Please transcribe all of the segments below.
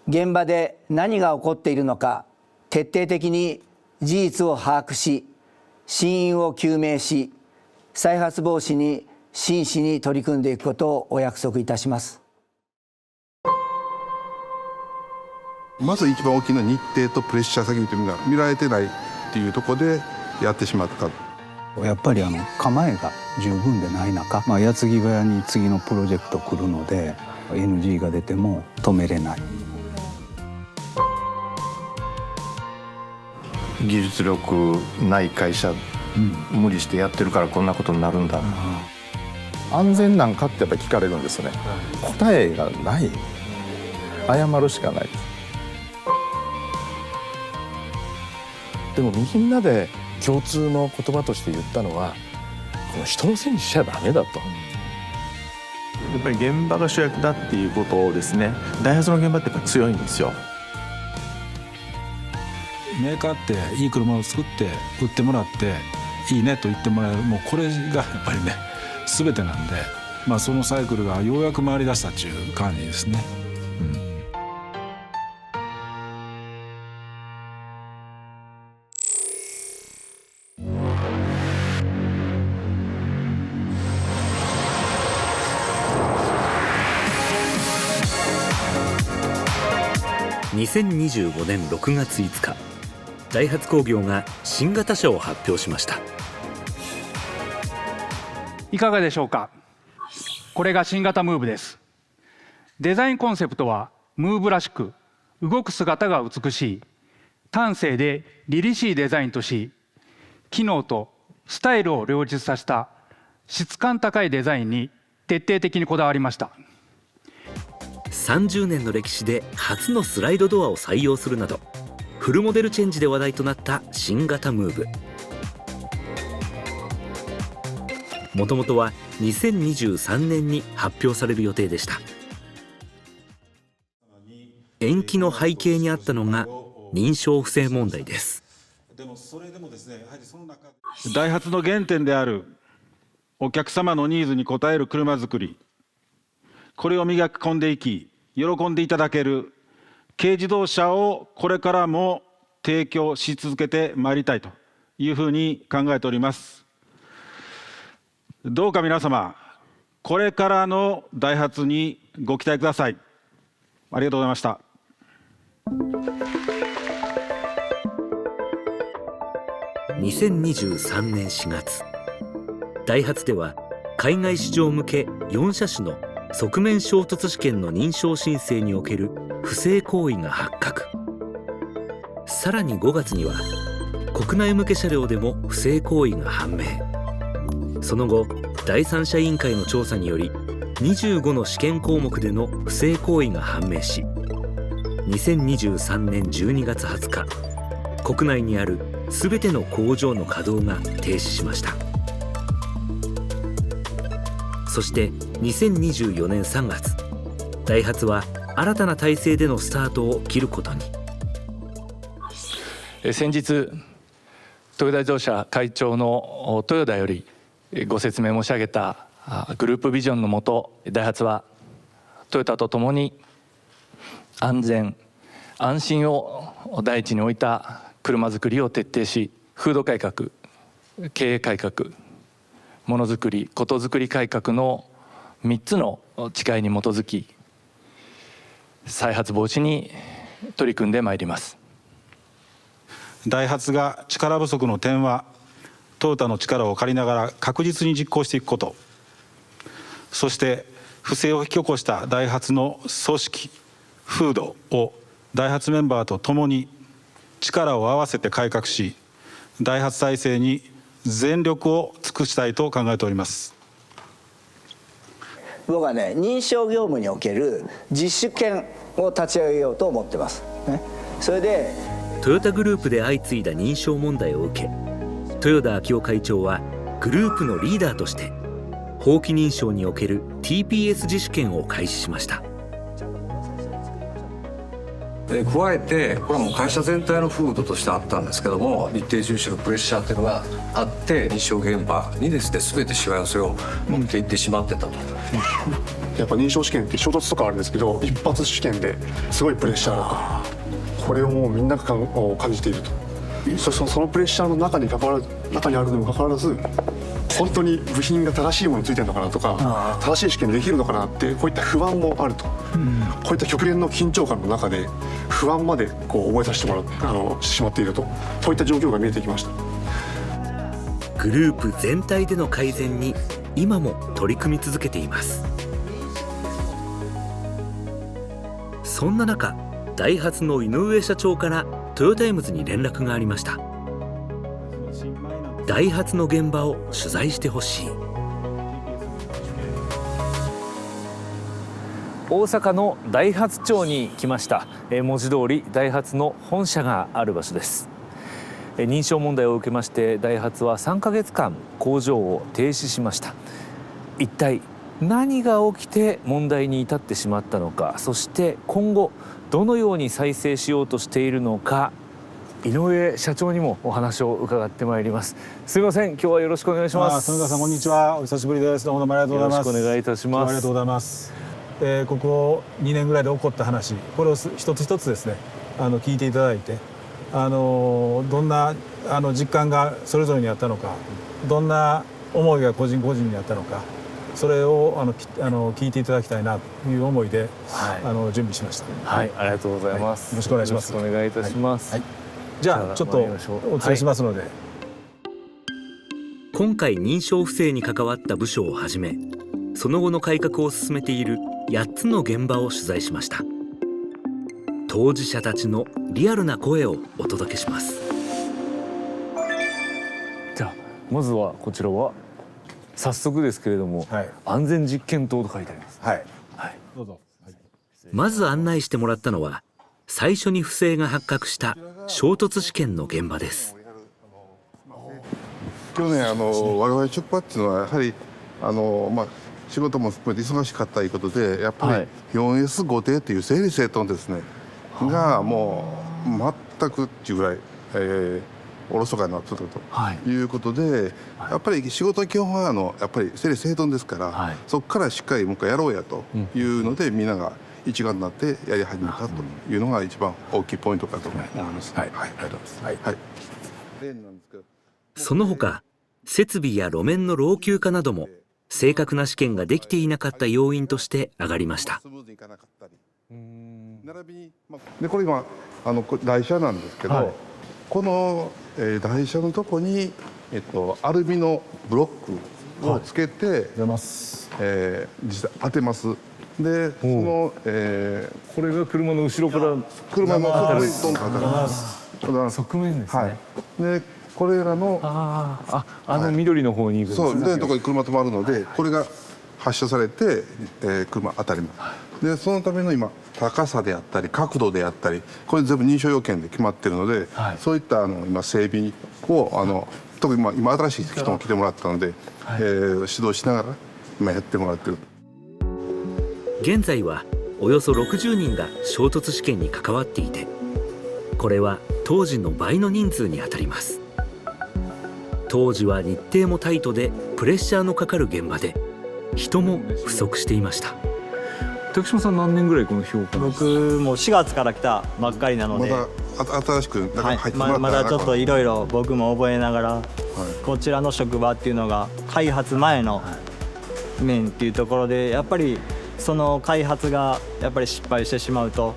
現場で何が起こっているのか徹底的に事実を把握し、真因を究明し、再発防止に真摯に取り組んでいくことをお約束いたします。まず一番大きな日程とプレッシャー責任というのが見られてないっていうところでやってしまった。やっぱり構えが十分でない中、矢継ぎ早に次のプロジェクト来るので NG が出ても止めれない。技術力ない会社、無理してやってるからこんなことになるんだ、安全なんかってやっぱり聞かれるんですよね。答えがない、謝るしかないです。でもみんなで共通の言葉として言ったのは、この人のせいにしちゃダメだと。やっぱり現場が主役だっていうことをですね、ダイハツの現場ってやっぱ強いんですよ。メーカーっていい車を作って売ってもらっていいねと言ってもらえる、もうこれがやっぱりね全てなんで、そのサイクルがようやく回りだしたっていう感じですね。2025年6月5日、ダイハツ工業が新型車を発表しました。いかがでしょうか。これが新型ムーブです。デザインコンセプトはムーブらしく、動く姿が美しい、端正で凛々しいデザインとし、機能とスタイルを両立させた質感高いデザインに徹底的にこだわりました。30年の歴史で初のスライドドアを採用するなど、フルモデルチェンジで話題となった新型ムーブ。もともとは2023年に発表される予定でした。延期の背景にあったのが認証不正問題です。ダイハツの原点であるお客様のニーズに応える車作り、これを磨き込んでいき、喜んでいただける軽自動車をこれからも提供し続けてまいりたいというふうに考えております。どうか皆様、これからのダイハツにご期待ください。ありがとうございました。2023年4月、ダイハツでは海外市場向け4車種の側面衝突試験の認証申請における不正行為が発覚。さらに5月には国内向け車両でも不正行為が判明。その後、第三者委員会の調査により25の試験項目での不正行為が判明し、2023年12月20日、国内にある全ての工場の稼働が停止しました。そして2024年3月、ダイハツは新たな体制でのスタートを切ることに。先日、トヨタ自動車会長の豊田よりご説明申し上げたグループビジョンのもと、ダイハツはトヨタとともに安全安心を第一に置いた車作りを徹底し、風土改革、経営改革、ものづくり、ことづくり改革の3つの誓いに基づき、再発防止に取り組んでまいります。ダイハツが力不足の点は、トヨタの力を借りながら確実に実行していくこと、そして不正を引き起こしたダイハツの組織、風土をダイハツメンバーとともに力を合わせて改革し、ダイハツ体制に全力を尽くしたいと考えております。僕はね、認証業務における自主権を立ち上げようと思ってます、ね、それでトヨタグループで相次いだ認証問題を受け、豊田章男会長はグループのリーダーとして法規認証における TPS 自主権を開始しました。加えて、これはもう会社全体の風土としてあったんですけども、一定重視のプレッシャーというのがあって、認証現場にですね、全てしわ寄せを持っていってしまってたと。やっぱ認証試験って衝突とかあるんですけど、一発試験ですごいプレッシャーとか、これをもうみんなが感じていると。そのプレッシャーの中にあるにもかかわらず、本当に部品が正しいものについてるのかなとか、正しい試験できるのかなって、こういった不安もあると、こういった極限の緊張感の中で不安まで覚えさせてしまっていると、そういった状況が見えてきました。グループ全体での改善に今も取り組み続けています。そんな中、ダイハツの井上社長からトヨタイムズに連絡がありました。ダイハツの現場を取材してほしい。大阪のダイハツ町に来ました。文字通りダイハツの本社がある場所です。認証問題を受けましてダイハツは3ヶ月間工場を停止しました。一体何が起きて問題に至ってしまったのか、そして今後どのように再生しようとしているのか、井上社長にもお話を伺ってまいります。すみません、今日はよろしくお願いします。富川さん、こんにちは。お久しぶりです。どうもありがとうございます。よろしくお願いいたします。ありがとうございます。ここ2年ぐらいで起こった話、これを一つ一つですね、聞いていただいて、どんな実感がそれぞれにあったのか、どんな思いが個人個人にあったのか、それを聞いていただきたいなという思いで、準備しました。はい、ありがとうございます。よろしくお願いします。よろしくお願いいたします。じゃあちょっとお伝えしますので、今回認証不正に関わった部署をはじめ、その後の改革を進めている8つの現場を取材しました。当事者たちのリアルな声をお届けします。じゃあまずはこちらは早速ですけれども、安全実験棟と書いてあります。どうぞ。まず案内してもらったのは、最初に不正が発覚した衝突試験の現場です。去年我々直パっていうのはやはり仕事も含めて忙しかったということで、やっぱり 4S5 定という整理整頓ですねがもう全くっていうぐらい、おろそかになってたということで、やっぱり仕事の基本はやっぱり整理整頓ですから、そこからしっかりもう一回やろうやというので、みんなが一丸になってやり始めたというのが一番大きいポイントかと思います。はい、ありがとうございます。その他、設備や路面の老朽化なども正確な試験ができていなかった要因として挙がりました。でこれ今台車なんですけど、この台車のとこにアルミのブロックをつけて、実際当てます。でそのこれが車の後ろから車の側面にドンと当たります。側面ですね。でこれらの緑の方に行くんですね。そうでとこに車止まるので、これが発射されて、車当たります。でそのための今高さであったり角度であったり、これ全部認証要件で決まっているので、そういった今整備を特に今新しい人も来てもらったので、指導しながら今やってもらっている。現在はおよそ60人が衝突試験に関わっていて、これは当時の倍の人数にあたります。当時は日程もタイトでプレッシャーのかかる現場で、人も不足していました。竹島さん、何年ぐらいこの評価？僕も4月から来たばっかりなので、まだ新しく入ってもらったまだちょっといろいろ僕も覚えながら、こちらの職場っていうのが開発前の面っていうところで、やっぱりその開発がやっぱり失敗してしまうと、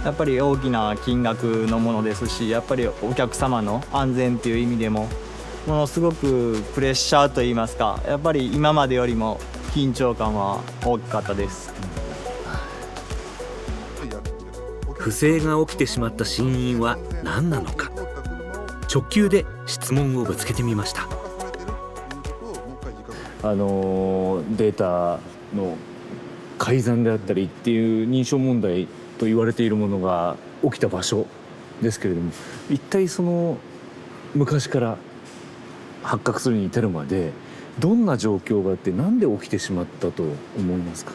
やっぱり大きな金額のものですし、やっぱりお客様の安全っていう意味でもものすごくプレッシャーといいますか、やっぱり今までよりも緊張感は大きかったです。不正が起きてしまった真因は何なのか、直球で質問をぶつけてみました。データの改ざんであったりっていう認証問題と言われているものが起きた場所ですけれども、一体その昔から発覚するに至るまでどんな状況があって、なんで起きてしまったと思いますか？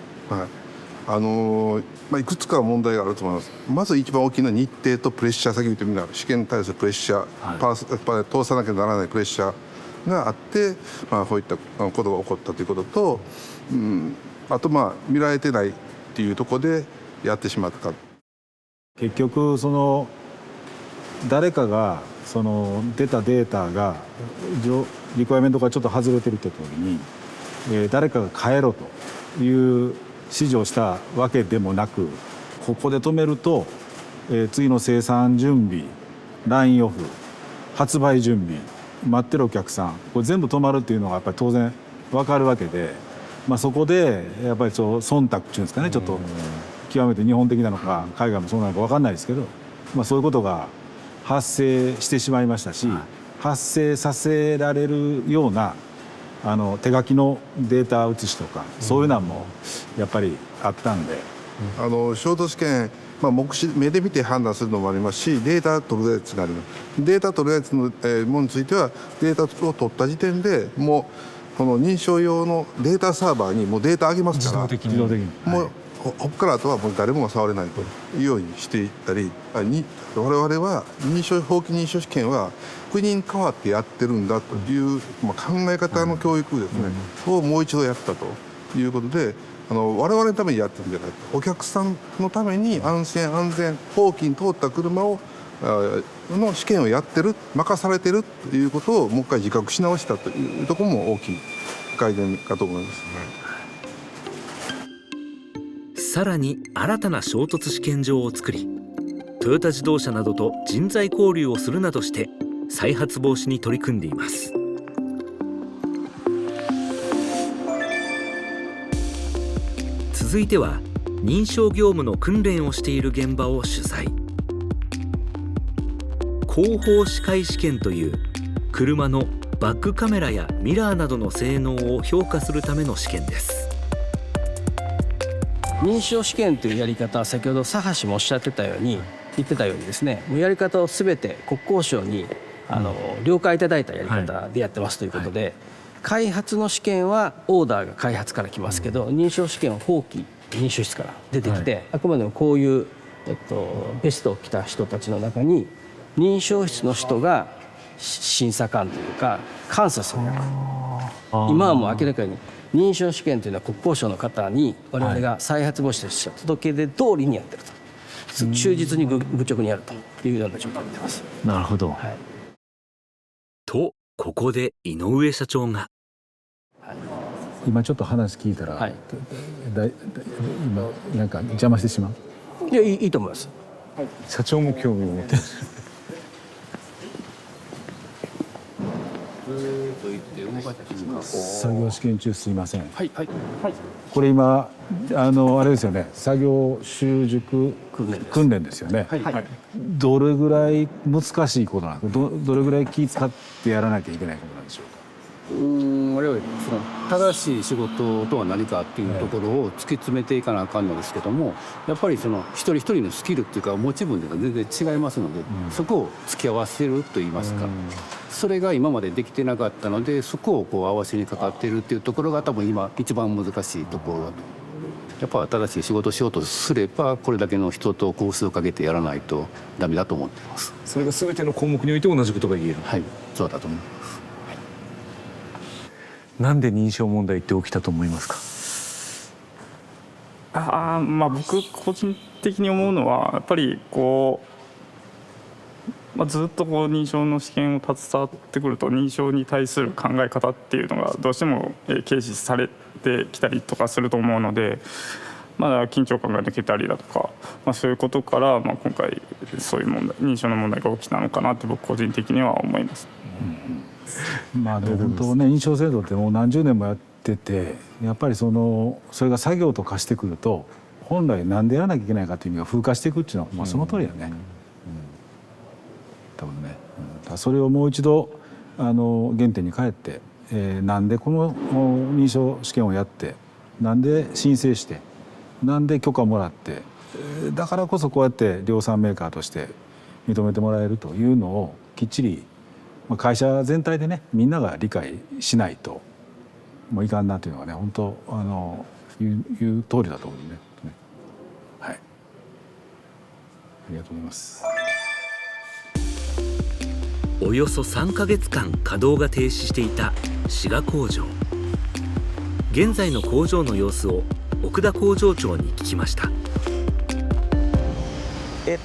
いくつか問題があると思います。まず一番大きな日程とプレッシャー、先ほど言った試験に対するプレッシャー、通さなきゃならないプレッシャーがあって、こういったことが起こったということと、あと見られてないっていうところでやってしまったか。結局その誰かがその出たデータがリクワイメントがちょっと外れてるって時に、誰かが変えろという指示をしたわけでもなく、ここで止めると、次の生産準備、ラインオフ、発売準備、待ってるお客さん、これ全部止まるっていうのがやっぱり当然分かるわけで、そこでやっぱり忖度っていうんですかね、ちょっと極めて日本的なのか海外もそうなのか分かんないですけど、そういうことが発生してしまいましたし、発生させられるような手書きのデータ写しとか、そういうのもやっぱりあったんで、ショート試験、目視目で見て判断するのもありますし、データ取るやつがあります。データ取るやつのものについては、データを取った時点でもうこの認証用のデータサーバーにもうデータ上げますから、自動的にもうここからあとはもう誰もが触れないというようにしていったり、我々は法規認証試験は国に代わってやってるんだという、考え方の教育ですね、をもう一度やったということで、我々のためにやってるんじゃない、お客さんのために安心安全、法規に通った車をの試験をやってる、任されてるということをもう一回自覚し直したというところも大きい改善かと思います。さらに新たな衝突試験場を作り、トヨタ自動車などと人材交流をするなどして再発防止に取り組んでいます。続いては認証業務の訓練をしている現場を取材。後方視界試験という車のバックカメラやミラーなどの性能を評価するための試験です。認証試験というやり方は先ほど佐橋もおっしゃってたようにですね、もうやり方を全て国交省に了解いただいたやり方でやってますということで、開発の試験はオーダーが開発から来ますけど、認証試験は法規認証室から出てきて、あくまでもこういう、ベストを着た人たちの中に認証室の人が審査官というか監査する役。今はもう明らかに認証試験というのは国交省の方に我々が再発防止として届け出通りにやってると、忠実に愚直にやるというような状況になってます。なるほど。とここで井上社長が、今ちょっと話聞いたら、今なんか邪魔してしまう。いや、いいと思います。社長も興味を持ってる。作業試験中すいません。これ今あれですよね、作業習熟訓練ですよね。どれぐらい難しいことなんですか。どれぐらい気使ってやらなきゃいけないことなんでしょうか。我々正しい仕事とは何かっていうところを突き詰めていかなあかんのですけども、やっぱり一人一人のスキルっていうか持ち分が全然違いますので、そこを突き合わせるといいますか、それが今までできてなかったので、そこを合わせにかかっているっていうところが多分今一番難しいところだと。やっぱ新しい仕事をしようとすればこれだけの人と工数をかけてやらないとダメだと思っています。それが全ての項目において同じことが言える。はい、そうだと思います。なんで認証問題って起きたと思いますか。僕個人的に思うのはやっぱりずっと認証の試験を携わってくると、認証に対する考え方っていうのがどうしても軽視されてきたりとかすると思うので、まだ緊張感が抜けたりだとか、そういうことから、今回そういう認証の問題が起きたのかなって僕個人的には思います。でも本当ね、認証制度ってもう何十年もやってて、やっぱりそれが作業と化してくると、本来なんでやらなきゃいけないかっていう意味が風化していくっていうのは、その通りやね。多分ね、それをもう一度原点に帰って、なんでこの認証試験をやって、なんで申請して、なんで許可もらって、だからこそこうやって量産メーカーとして認めてもらえるというのをきっちり会社全体でね、みんなが理解しないともういかんなというのがね、本当言う通りだと思うね。はい、ありがとうございます。およそ3ヶ月間稼働が停止していた滋賀工場。現在の工場の様子を奥田工場長に聞きました。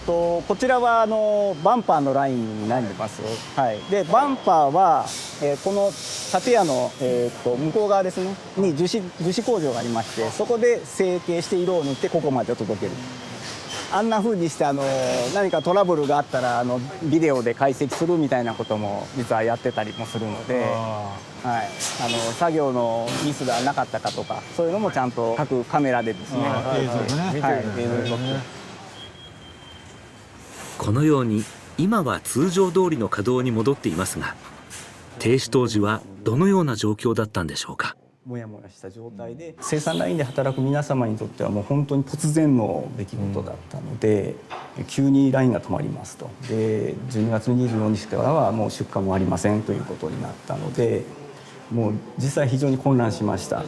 こちらはバンパーのラインになります。はい、でバンパーは、この建屋の、向こう側ですねに樹脂工場がありまして、そこで成形して色を塗ってここまで届ける。あんな風にして何かトラブルがあったらビデオで解析するみたいなことも実はやってたりもするので、はい、作業のミスがなかったかとかそういうのもちゃんと各カメラでですね、映像でね、はい、映像で撮って。このように今は通常通りの稼働に戻っていますが、停止当時はどのような状況だったんでしょうか。もやもやした状態で生産ラインで働く皆様にとってはもう本当に突然の出来事だったので、急にラインが止まりますと。で12月25日からはもう出荷もありませんということになったので、もう実際非常に混乱しました。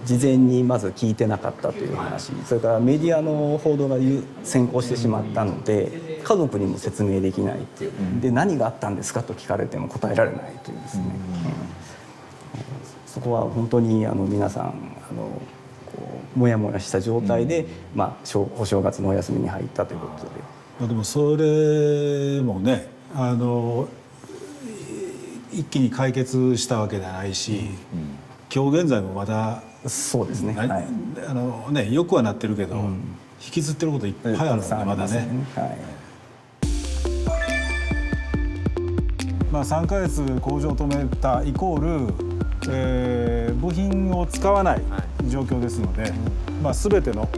事前にまず聞いてなかったという話、それからメディアの報道が先行してしまったので家族にも説明できないっていう、で何があったんですかと聞かれても答えられないというですね、そこは本当に皆さんもやもやした状態で、お正月のお休みに入ったということで。でもそれもね一気に解決したわけではないし、今日現在もまだそうですね、よくはなってるけど、引きずってることいっぱいあるのでまだね。3ヶ月工場を止めたイコール、部品を使わない状況ですので、全ての、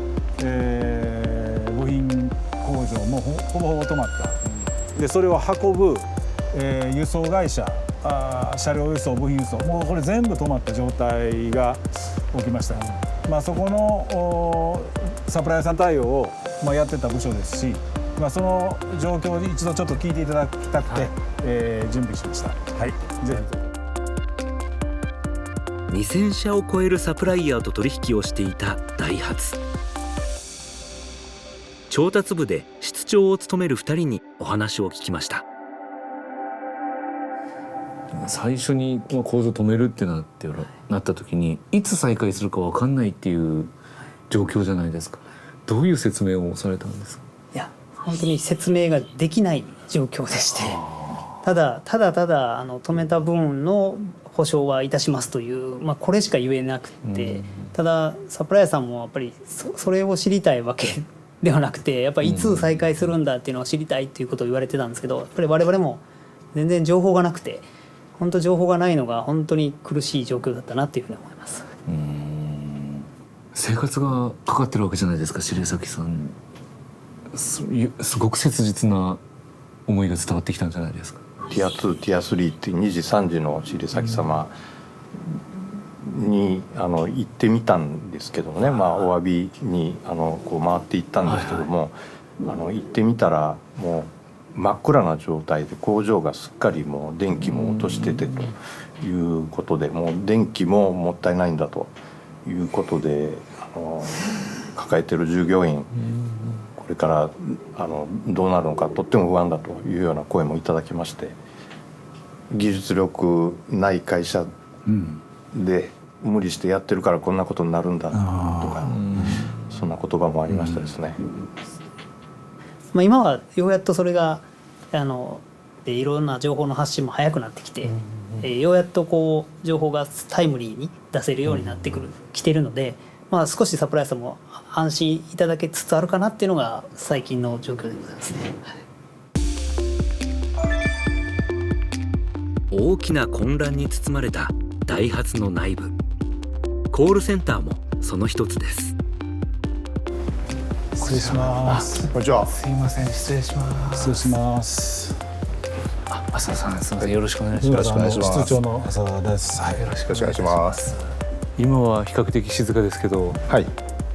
部品工場もほぼほぼ止まった。でそれを運ぶ、輸送会社、車両輸送、部品輸送、もうこれ全部止まった状態が起きました。そこのサプライヤーさん対応を、やってた部署ですし、その状況を一度ちょっと聞いていただきたくて、準備しました。はい、ぜひ。2000社を超えるサプライヤーと取引をしていたダイハツ。調達部で室長を務める2人にお話を聞きました。最初に工場止めるってなった時にいつ再開するか分かんないっていう状況じゃないですか。どういう説明をされたんですか。いや本当に説明ができない状況でして、ただ止めた分の保証はいたしますという、これしか言えなくて、ただサプライヤーさんもやっぱりそれを知りたいわけではなくて、やっぱりいつ再開するんだっていうのを知りたいっていうことを言われてたんですけど、やっぱり我々も全然情報がなくて、本当情報がないのが本当に苦しい状況だったなっていうふうに思います。生活がかかってるわけじゃないですか、白崎さん。すごく切実な思いが伝わってきたんじゃないですか。ティア2、ティア3って2時3時の白崎様に行ってみたんですけどね、お詫びにこう回っていったんですけども、行ってみたらもう真っ暗な状態で工場がすっかりもう電気も落としててということで、もう電気ももったいないんだということで抱えてる従業員、これからどうなるのかとっても不安だというような声もいただきまして、技術力ない会社で無理してやってるからこんなことになるんだとか、そんな言葉もありましたですね。今はようやっとそれがいろんな情報の発信も早くなってきて、ようやっとこう情報がタイムリーに出せるようになってきてるので、少しサプライヤーさんも安心いただけつつあるかなっていうのが最近の状況でございますね。大きな混乱に包まれたダイハツの内部。コールセンターもその一つです。失礼します。こんにちは。すいません、失礼します。失礼します。浅田さん、すみません、よろしくお願いします。よろしくお願いします。室長の浅田です。はい、よろしくお願いします。今は比較的静かですけど、はい、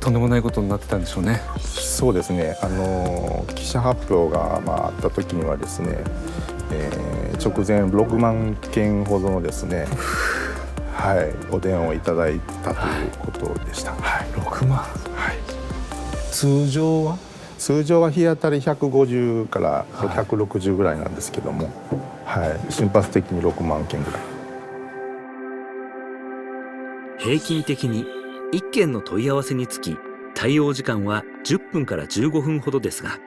とんでもないことになってたんでしょうね。そうですね。記者発表があった時にはですね、直前6万件ほどのですね、はい、お電話をいただいたということでした。はい、6万。はい。通常は日当たり150から160ぐらいなんですけども、はい、瞬発的に6万件ぐらい。平均的に1件の問い合わせにつき対応時間は10分から15分ほどですが、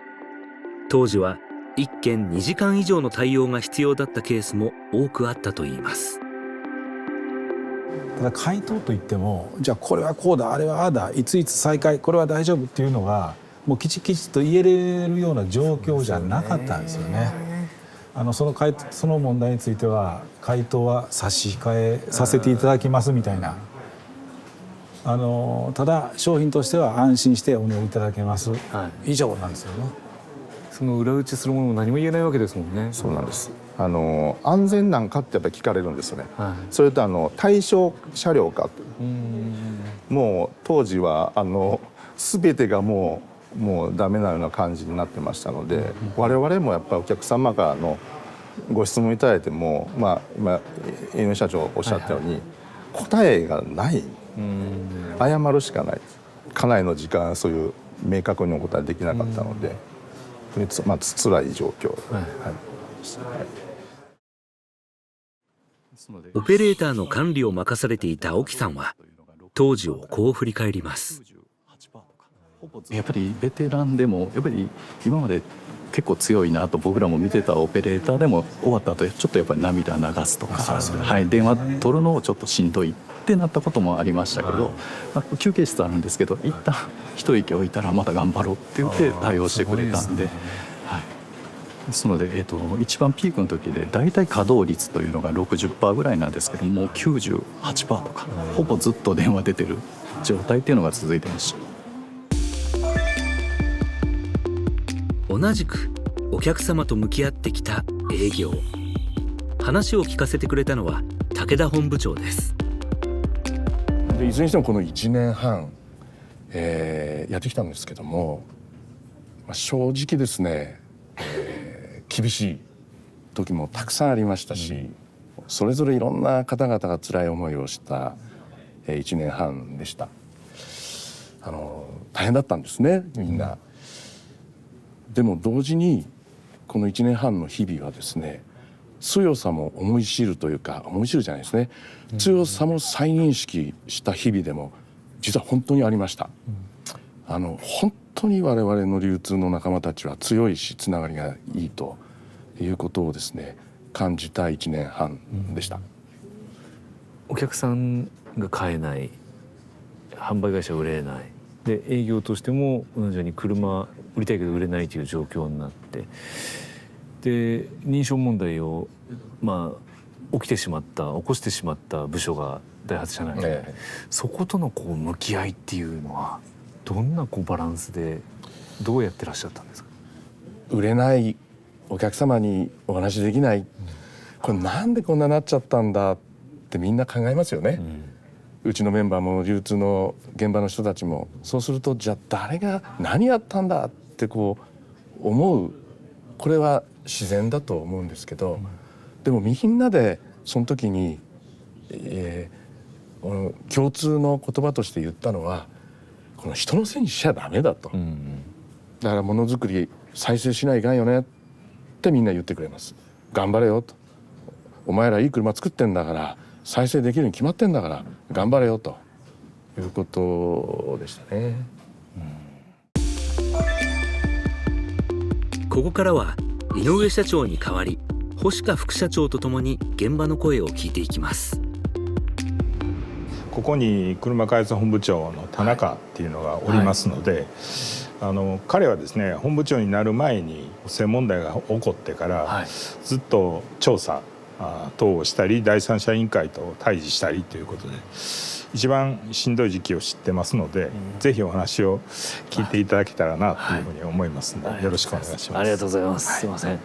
当時は1件2時間以上の対応が必要だったケースも多くあったといいます。ただ回答といっても、じゃあこれはこうだ、あれはああだ、いついつ再開、これは大丈夫っていうのがもうきちきちと言えれるような状況じゃなかったんですよね。その問題については回答は差し控えさせていただきますみたいな、ただ商品としては安心してお乗りいただけます、以上なんですよね。その裏打ちするものも何も言えないわけですもんね。そうなんです。安全なんかってやっぱり聞かれるんですよね。それと対象車両かと。もう当時は全てがもうダメなような感じになってましたので、我々もやっぱりお客様からのご質問いただいても、今井上社長おっしゃったように、答えがない、謝るしかない。かなりの時間そういう明確にお答えできなかったので、辛い状況。オペレーターの管理を任されていた沖さんは当時をこう振り返ります。やっぱりベテランでもやっぱり今まで結構強いなと僕らも見てたオペレーターでも終わった後ちょっとやっぱり涙流すとか、電話取るのをちょっとしんどいってなったこともありましたけど、休憩室あるんですけど一旦一息置いたらまた頑張ろうって言って対応してくれたんで、ですので、一番ピークの時で大体稼働率というのが 60% ぐらいなんですけどもう 98% とかほぼずっと電話出てる状態っていうのが続いてました。同じくお客様と向き合ってきた営業。話を聞かせてくれたのは武田本部長です。でいずれにしてもこの1年半、やってきたんですけども、正直ですね、厳しい時もたくさんありましたし、それぞれいろんな方々が辛い思いをした1年半でした。大変だったんですね、みんな。でも同時にこの1年半の日々はですね、強さも思い知るというか、思い知るじゃないですね、強さも再認識した日々でも実は本当にありました。本当に我々の流通の仲間たちは強いしつながりがいいということをですね感じた1年半でした。お客さんが買えない、販売会社売れないで、営業としても同じように車売りたいけど売れないという状況になって、で認証問題を起きこしてしまった部署がダイハツ社内で、そことの向き合いっていうのはどんなバランスでどうやってらっしゃったんですか？売れない、お客様にお話できない、これなんでこんななっちゃったんだってみんな考えますよね。うちのメンバーも流通の現場の人たちも。そうするとじゃあ誰が何やったんだって思う、これは自然だと思うんですけど、でもみんなでその時に、共通の言葉として言ったのは、この人のせいにしちゃダメだと、だからものづくり再生しないかんよねってみんな言ってくれます。頑張れよと、お前らいい車作ってんだから再生できるに決まってんだから頑張れよということでしたね。ここからは井上社長に代わり星香副社長とともに現場の声を聞いていきます。ここに車開発本部長の田中っていうのがおりますので、彼はですね本部長になる前に汚染問題が起こってから、ずっと調査等をしたり第三者委員会と対峙したりということで一番しんどい時期を知ってますので、ぜひお話を聞いていただけたらなというふうに思いますので、よろしくお願いします。ありがとうございます。すいません。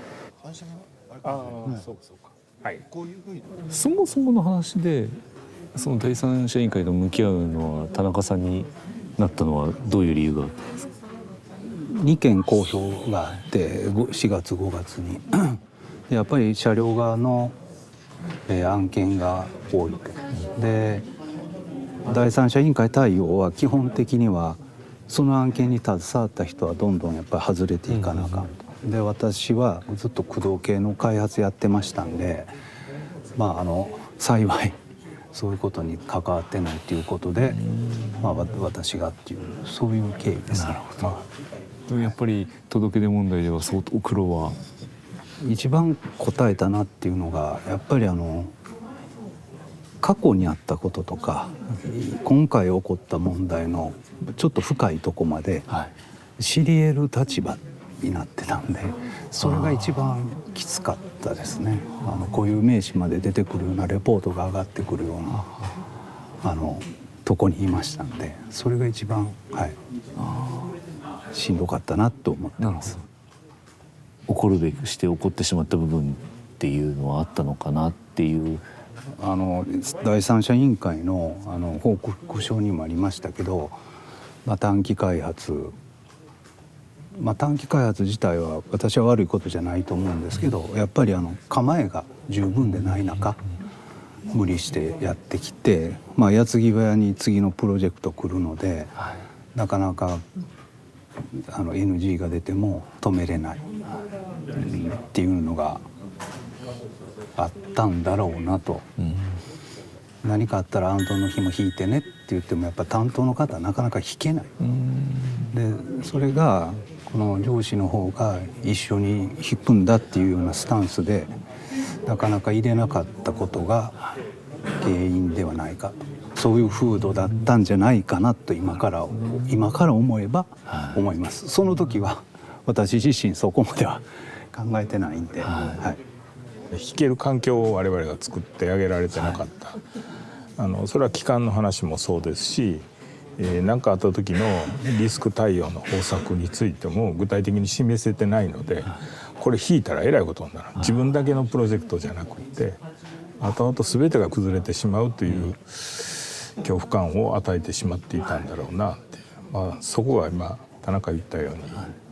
そもそもの話でその第三者委員会と向き合うのは田中さんになったのはどういう理由があったんですか？2件公表があって4月5月にやっぱり車両側の案件が多いと。で第三者委員会対応は基本的にはその案件に携わった人はどんどんやっぱり外れていかなあかんと。で私はずっと駆動系の開発やってましたんで、幸いそういうことに関わってないということで、私がっていうそういう経緯です。なるほど。やっぱり届け出問題では相当苦労は一番答えたなっていうのがやっぱり過去にあったこととか今回起こった問題のちょっと深いとこまで知り得る立場になってたんで、それが一番きつかったですね。固有名詞まで出てくるようなレポートが上がってくるようなとこにいましたんで、それが一番、しんどかったなと思ってます。起こるべくして起こってしまった部分っていうのはあったのかなっていう。第三者委員会の報告書にもありましたけど、短期開発自体は私は悪いことじゃないと思うんですけど、やっぱり構えが十分でない中無理してやってきて、矢継ぎ早に次のプロジェクト来るので、なかなかNG が出ても止めれないっていうのがあったんだろうなと。何かあったら安藤の紐引いてねって言ってもやっぱ担当の方はなかなか引けない。でそれがこの上司の方が一緒に引くんだっていうようなスタンスでなかなか入れなかったことが原因ではないかと、そういう風土だったんじゃないかなと今から思えば思います。その時は私自身そこまでは考えてないんで、弾ける環境を我々が作ってあげられてなかった、それは期間の話もそうですし、何かあった時のリスク対応の方策についても具体的に示せてないので、これ引いたらえらいことになる。自分だけのプロジェクトじゃなくて後々全てが崩れてしまうという恐怖感を与えてしまっていたんだろうなって、そこが今田中言ったように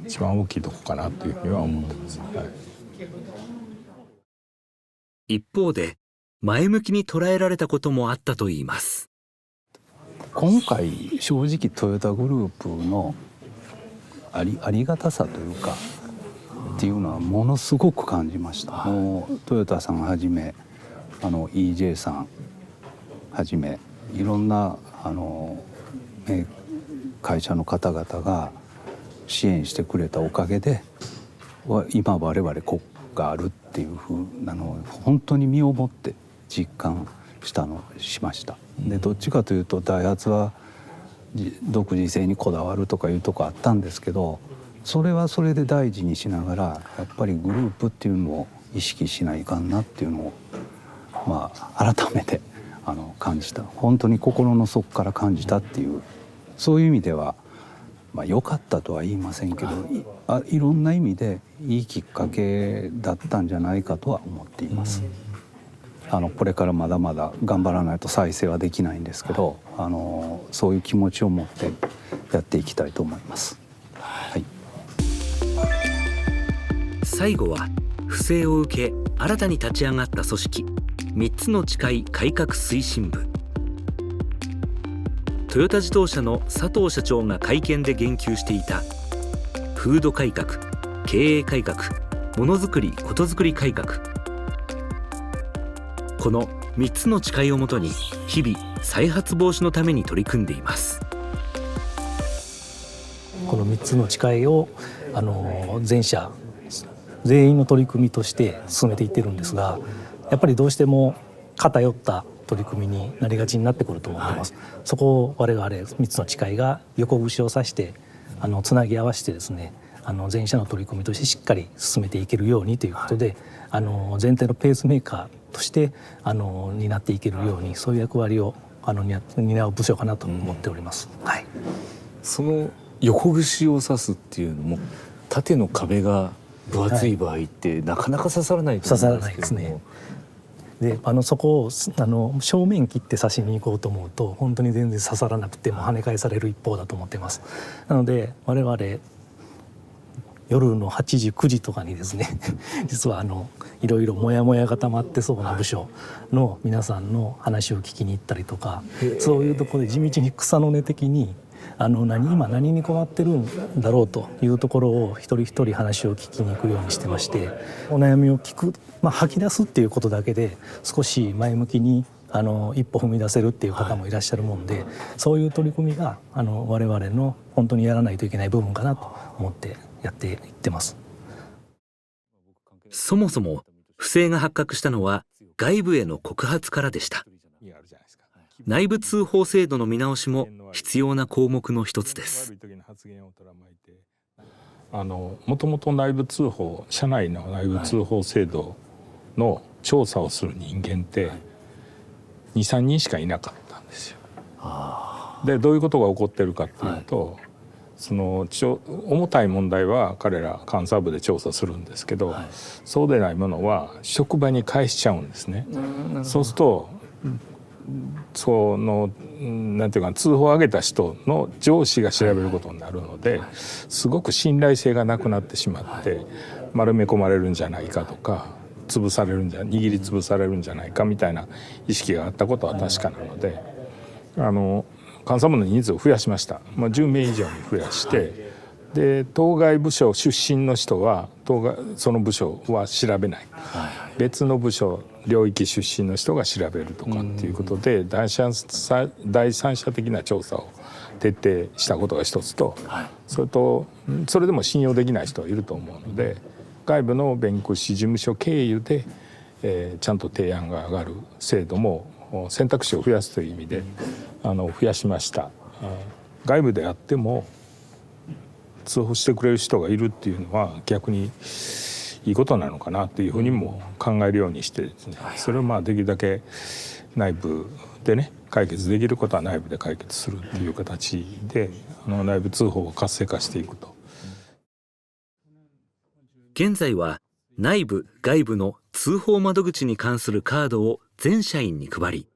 一番大きいとこかなというふうには思ってます。一方で前向きに捉えられたこともあったといいます。今回正直トヨタグループのありがたさというかっていうのはものすごく感じました。もうトヨタさんはじめEJ さんはじめいろんな会社の方々が支援してくれたおかげで今我々国があるっていうふうなのを本当に身をもって実感しました。でどっちかというとダイハツは独自性にこだわるとかいうとこあったんですけど、それはそれで大事にしながらやっぱりグループっていうのを意識しないかんなっていうのを改めて感じた。本当に心の底から感じたっていう、そういう意味では良かったとは言いませんけど、いろんな意味でいいきっかけだったんじゃないかとは思っています。これからまだまだ頑張らないと再生はできないんですけど、そういう気持ちを持ってやっていきたいと思います。最後は不正を受け新たに立ち上がった組織3つの誓い改革推進部。トヨタ自動車の佐藤社長が会見で言及していた風土改革、経営改革、ものづくり・ことづくり改革、この3つの誓いをもとに日々再発防止のために取り組んでいます。この3つの誓いを全社全員の取り組みとして進めていってるんですが、やっぱりどうしても偏った取り組みになりがちになってくると思ってます。そこを我々3つの誓いが横串を刺してつなぎ合わせてですね、全社の取り組みとしてしっかり進めていけるようにということで、全体のペースメーカーとして担っていけるように、そういう役割を担う部署かなと思っております。その横串を刺すっていうのも縦の壁が分厚い場合ってなかなか刺さらないと思うんですけども、刺さらないですね。でそこを正面切って刺しに行こうと思うと本当に全然刺さらなくても跳ね返される一方だと思っています。なので我々夜の8時9時とかにですね実はいろいろモヤモヤが溜まってそうな部署の皆さんの話を聞きに行ったりとか、そういうところで地道に草の根的に今何に困ってるんだろうというところを一人一人話を聞きに行くようにしてまして、お悩みを聞く、吐き出すっていうことだけで少し前向きに一歩踏み出せるっていう方もいらっしゃるもんで、そういう取り組みが我々の本当にやらないといけない部分かなと思ってやっていってます。そもそも不正が発覚したのは外部への告発からでした。内部通報制度の見直しも必要な項目の一つです。もともと内部通報、社内の内部通報制度の調査をする人間って2、3人しかいなかったんですよ。でどういうことが起こってるかっていうと、その重たい問題は彼ら監査部で調査するんですけど、そうでないものは職場に返しちゃうんですね。そうするとそのなんていうか、通報を上げた人の上司が調べることになるので、すごく信頼性がなくなってしまって丸め込まれるんじゃないかとか、握りつぶされるんじゃないかみたいな意識があったことは確かなので、監査部の人数を増やしました。10名以上に増やして、で当該部署出身の人はその部署は調べない、別の部署領域出身の人が調べるとかっていうことで、第三者的な調査を徹底したことが一つと、それでも信用できない人はいると思うので、外部の弁護士事務所経由で、ちゃんと提案が上がる制度も選択肢を増やすという意味で増やしました。外部であっても通報してくれる人がいるっていうのは逆にいいことなのかなというふうにも考えるようにしてですね、それをできるだけ内部でね解決できることは内部で解決するっていう形で内部通報を活性化していくと。現在は内部外部の通報窓口に関するカードを全社員に配り、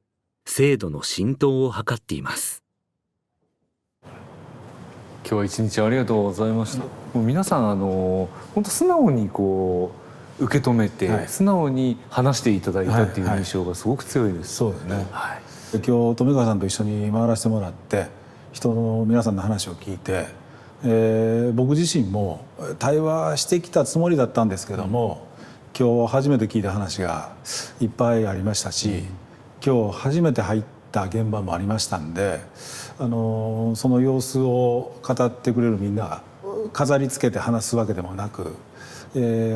制度の浸透を図っています。今日は一日ありがとうございました。もう皆さん本当素直に受け止めて、素直に話していただいたっていう印象がすごく強いです。そうですね。今日富川さんと一緒に回らせてもらって人の皆さんの話を聞いて、僕自身も対話してきたつもりだったんですけども、今日初めて聞いた話がいっぱいありましたし、今日初めて入った現場もありましたんで、その様子を語ってくれるみんなが飾りつけて話すわけでもなく、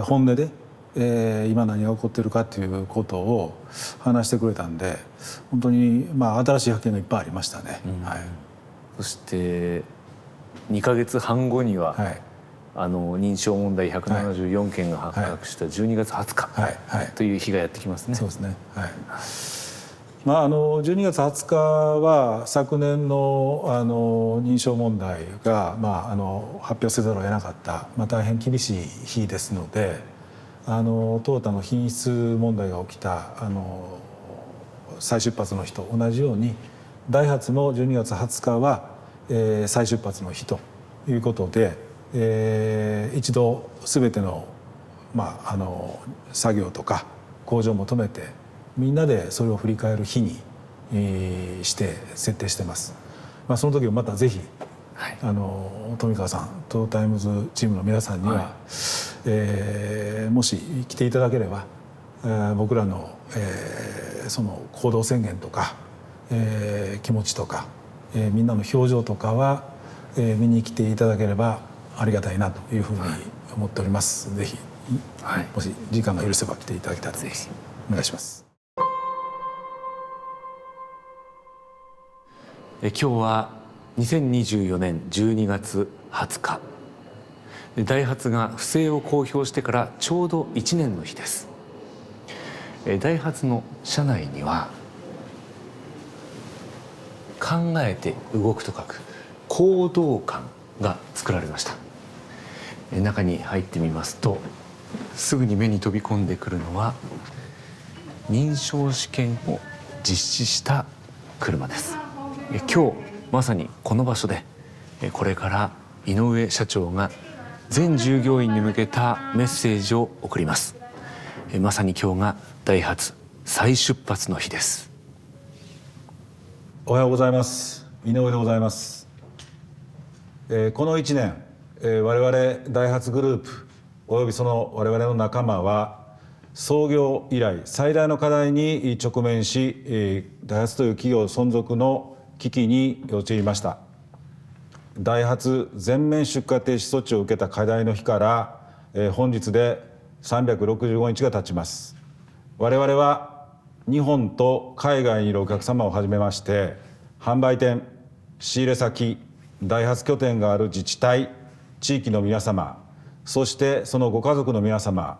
本音で、今何が起こってるかっていうことを話してくれたんで、本当に新しい発見がいっぱいありましたね。そして2ヶ月半後には、認証問題174件が発覚した12月20日という日がやってきますね。そうですね。12月20日は昨年の認証問題が発表せざるを得なかった大変厳しい日ですので、トヨタの品質問題が起きた再出発の日と同じように、ダイハツの12月20日は再出発の日ということで、一度全ての作業とか工場も止めて、みんなでそれを振り返る日にして設定してます。その時をまたぜひ富川さんトヨタイムズチームの皆さんには、もし来ていただければ、僕らの、その行動宣言とか、気持ちとか、みんなの表情とかは、見に来ていただければありがたいなというふうに思っております。ぜひ、もし時間が許せば来ていただきたいと思います。お願いします。今日は2024年12月20日、ダイハツが不正を公表してからちょうど1年の日です。ダイハツの社内には考えて動くと書く行動館が作られました。中に入ってみますと、すぐに目に飛び込んでくるのは認証試験を実施した車です。今日まさにこの場所でこれから井上社長が全従業員に向けたメッセージを送ります。まさに今日がダイハツ再出発の日です。おはようございます。井上でございます。この1年、我々ダイハツグループおよびその我々の仲間は、創業以来最大の課題に直面し、ダイハツという企業存続の危機に陥りました。ダイハツ全面出荷停止措置を受けた課題の日から、本日で365日が経ちます。我々は日本と海外にいるお客様をはじめまして、販売店、仕入れ先、ダイハツ拠点がある自治体、地域の皆様、そしてそのご家族の皆様、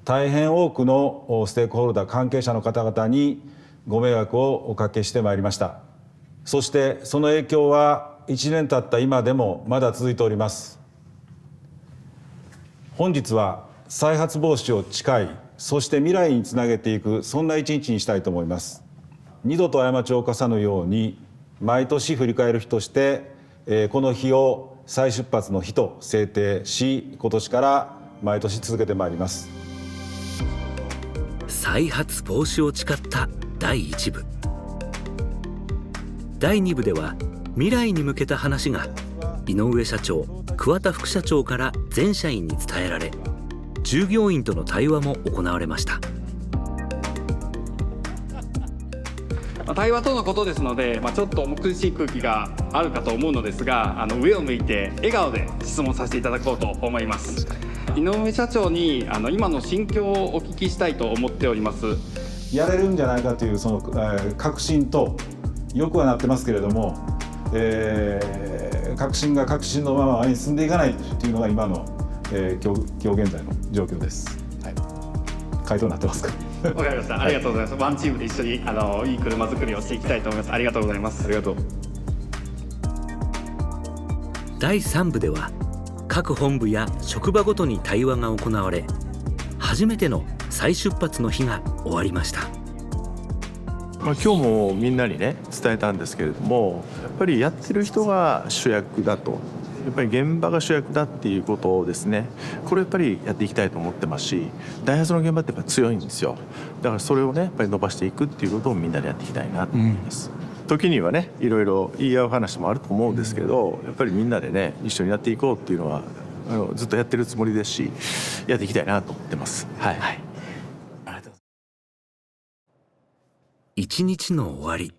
大変多くのステークホルダー関係者の方々にご迷惑をおかけしてまいりました。そしてその影響は1年経った今でもまだ続いております。本日は再発防止を誓い、そして未来につなげていく、そんな一日にしたいと思います。二度と過ちを犯さぬように毎年振り返る日として、この日を再出発の日と制定し、今年から毎年続けてまいります。再発防止を誓った第1部。第2部では未来に向けた話が井上社長、桑田副社長から全社員に伝えられ、従業員との対話も行われました。対話とのことですので、ちょっと重苦しい空気があるかと思うのですが、上を向いて笑顔で質問させていただこうと思います。井上社長に今の心境をお聞きしたいと思っております。やれるんじゃないかというその、確信と、よくはなってますけれども、確信が確信のままに進んでいかないというのが今の、今日現在の状況です。はい、回答になってますか？わかりました。ありがとうございます。ワンチームで一緒にいい車作りをしていきたいと思います。ありがとうございます。ありがとう。第3部では各本部や職場ごとに対話が行われ、初めての再出発の日が終わりました。今日もみんなにね伝えたんですけれども、やっぱりやってる人が主役だと、やっぱり現場が主役だっていうことをですね、これやっぱりやっていきたいと思ってますし、ダイハツの現場ってやっぱり強いんですよ。だからそれをねやっぱり伸ばしていくっていうことをみんなでやっていきたいなと思います。時にはねいろいろ言い合う話もあると思うんですけど、やっぱりみんなでね一緒にやっていこうっていうのはずっとやってるつもりですし、やっていきたいなと思ってます。はい、はい、一日の終わり、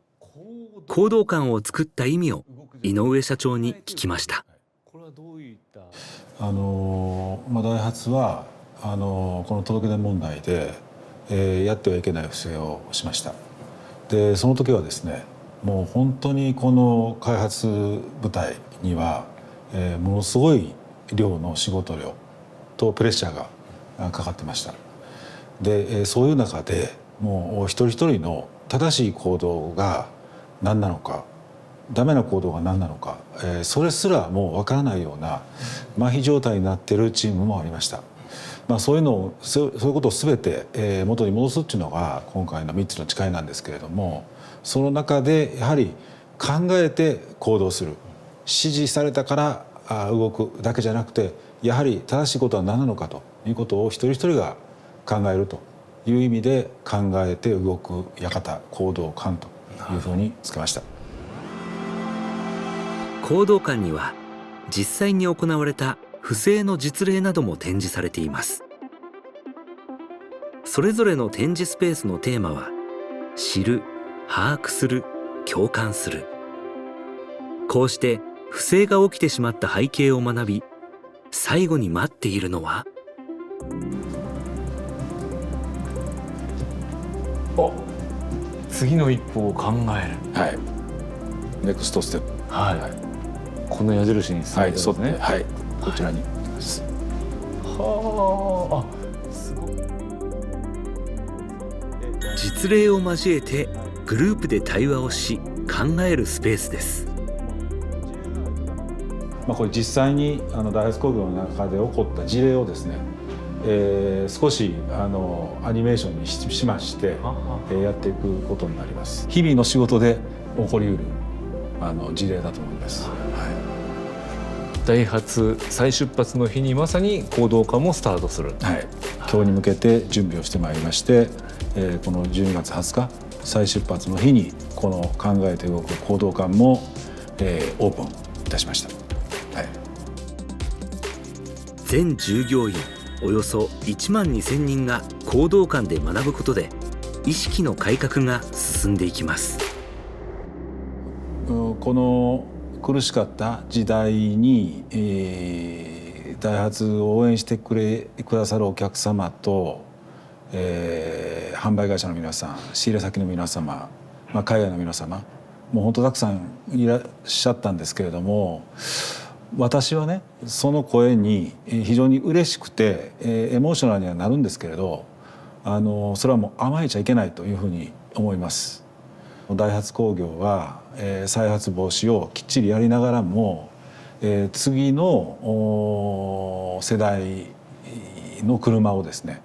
行動感を作った意味を井上社長に聞きました。ダイハツはこの届け出問題で、やってはいけない不正をしました。でその時はですね、もう本当にこの開発部隊には、ものすごい量の仕事量とプレッシャーがかかってました。でそういう中でもう一人一人の正しい行動が何なのか、ダメな行動が何なのか、それすらもう分からないような麻痺状態になっているチームもありました。そういうことを全て、元に戻すっていうのが今回の3つの誓いなんですけれども、その中でやはり考えて行動する、指示されたから動くだけじゃなくて、やはり正しいことは何なのかということを一人一人が考えるという意味で、考えて動く館、行動感というふうにつけました。行動感には実際に行われた不正の実例なども展示されています。それぞれの展示スペースのテーマは知る、把握する、共感する。こうして不正が起きてしまった背景を学び、最後に待っているのは次の一歩を考える。はい。ネクストステップ。はい。この矢印に進んでますね。はい。こちらに。はあ。実例を交えてグループで対話をし考えるスペースです。これ実際にダイハツ工業の中で起こった事例をですね、少しアニメーションにしまして、やっていくことになります。日々の仕事で起こりうる事例だと思います。ダイハツ再出発の日にまさに行動化もスタートする。はい。今日に向けて準備をしてまいりまして、この12月20日再出発の日にこの考えて動く行動感も、オープンいたしました。はい。全従業員およそ1万2000人が講道館で学ぶことで意識の改革が進んでいきます。この苦しかった時代に、ダイハツを応援してくださるお客様と、販売会社の皆さん、仕入れ先の皆様、海外の皆様、もう本当たくさんいらっしゃったんですけれども、私はねその声に非常に嬉しくて、エモーショナルにはなるんですけれど、それはもう甘えちゃいけないというふうに思います。ダイハツ工業は、再発防止をきっちりやりながらも、次の世代の車をですね、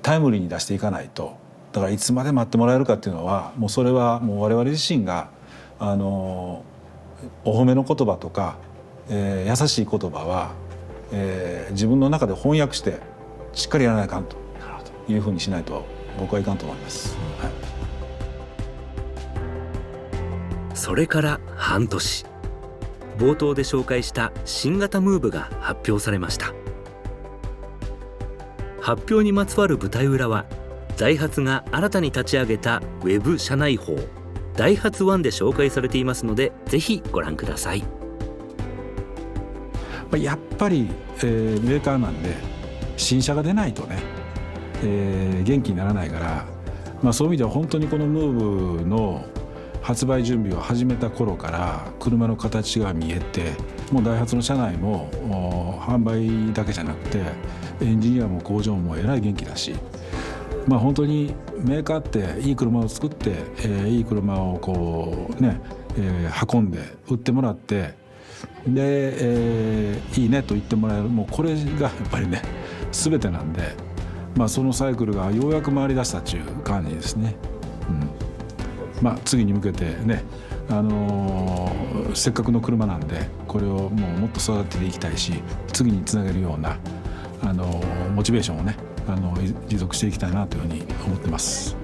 タイムリーに出していかないと。だからいつまで待ってもらえるかっていうのはもうそれはもう我々自身がお褒めの言葉とか、優しい言葉は、自分の中で翻訳してしっかりやらないかんというふうにしないと僕はいかんと思います。はい、それから半年、冒頭で紹介した新型ムーブが発表されました。発表にまつわる舞台裏はダイハツが新たに立ち上げたウェブ社内報ダイハツワンで紹介されていますので、ぜひご覧ください。やっぱり、メーカーなんで新車が出ないとね、元気にならないから、そういう意味では本当にこのムーブの発売準備を始めた頃から車の形が見えて、もうダイハツの車内も販売だけじゃなくてエンジニアも工場もえらい元気だし、本当にメーカーっていい車を作って、いい車をこうね、運んで売ってもらってで、いいねと言ってもらえる、もうこれがやっぱりね全てなんで、そのサイクルがようやく回り出したっていう感じですね。次に向けてね、せっかくの車なんでこれをもっと育てていきたいし、次につなげるようなモチベーションをね持続していきたいなというふうに思ってます。